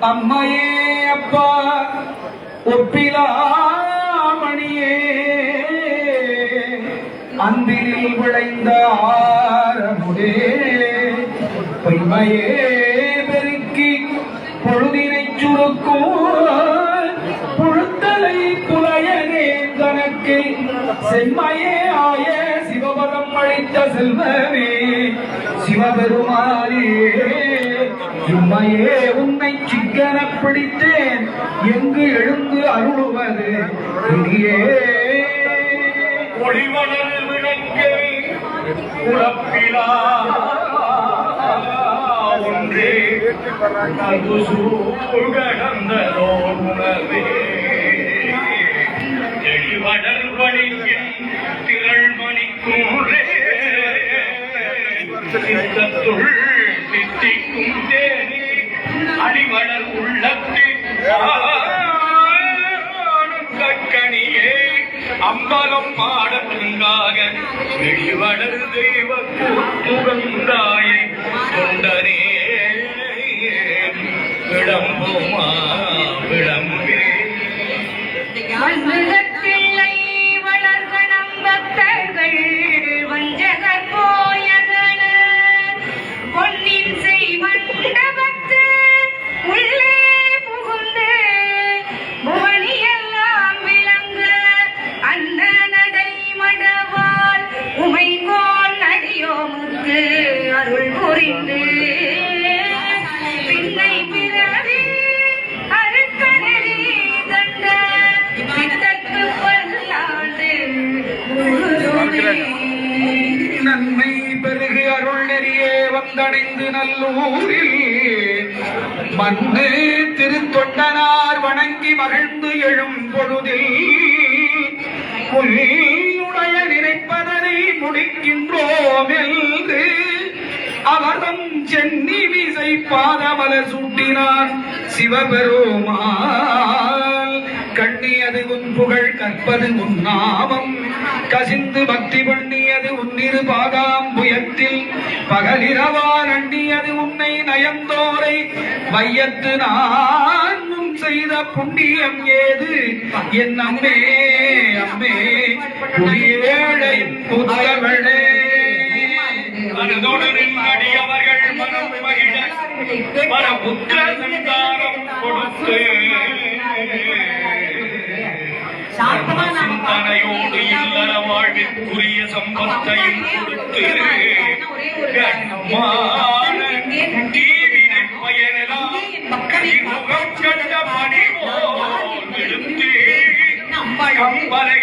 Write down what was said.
அம்மையே அப்பா ஒப்பிலாமணியே அன்பினில் விளைந்த ஆரமுடே பொய்மையே பெருக்கி பொழுதினை சுருக்கும் புழுத்தலை புலையனே தனக்கு செம்மையே ஆய சிவபதம் அளித்த செல்வமே சிவபெருமானே உண்மையே உன்னை சிக்கன பிடித்தேன் எங்கு எழுந்து அருளுவது இங்கே ஒளிவளர் விளக்கை உழப்பிலா ஒன்றே கடந்ததோ உணவே தெளிவடர் வழியில் திரள் மணிக்கூரே சித்தத்துள் சித்திக்கும் தேனி அடிவடர் உள்ளத்தில் கணியே அம்பலம் மாடத்துங்காக வெளிவடர் தெய்வ முகந்தாயே தொண்டரே விளம்புமா விளம்பே பிள்ளை வளர்கணம் பக்தர்கள் வஞ்சகர் போயகன பொன்னின் செய்வண்டபத்து உள்ளே புகுந்து புவனியெல்லாம் விளங்க அன்னநடை மடவால் உமைகோன் அடியோமுக்கு அருள் புரிந்து பின்னை பிறவி அருக்கனடி தந்த பித்தற்கு பல்லாண்டு நன்மை பெருகு அருள் நெறியே வந்தடைந்து நல்லூரில் மண்ணு திருத்தொண்டனார் வணங்கி மகிழ்ந்து எழும் பொழுதில் உன்னுடைய நினைப்பதனை முடிக்கின்றோம் என்று அவர்தம் சென்னி விசை பாதமல சூட்டினான் சிவபெருமான் கண்ணியது உன் புகழ் கற்பது உன் நாமம் கசிந்து பக்தி பண்ணியது உன்னிரு பாகாம்புயத்தில் பகலிரவான் அண்ணியது உன்னை நயந்தோரை வையத்து நான் முன் செய்த புண்ணியம் ஏது என் அம்மே அம்மே குடியேழை புத்தவளே அடியவர்கள் மனம் மகிழ புத்திர சந்தானம் கொடுத்து சிந்தனையோடு இல்லற வாழ்விற்குரிய சம்பத்தையும் கொடுத்து தீவினை பயனெல்லாம் முகம் கண்ட மணி போல் எடுத்து கம்பலை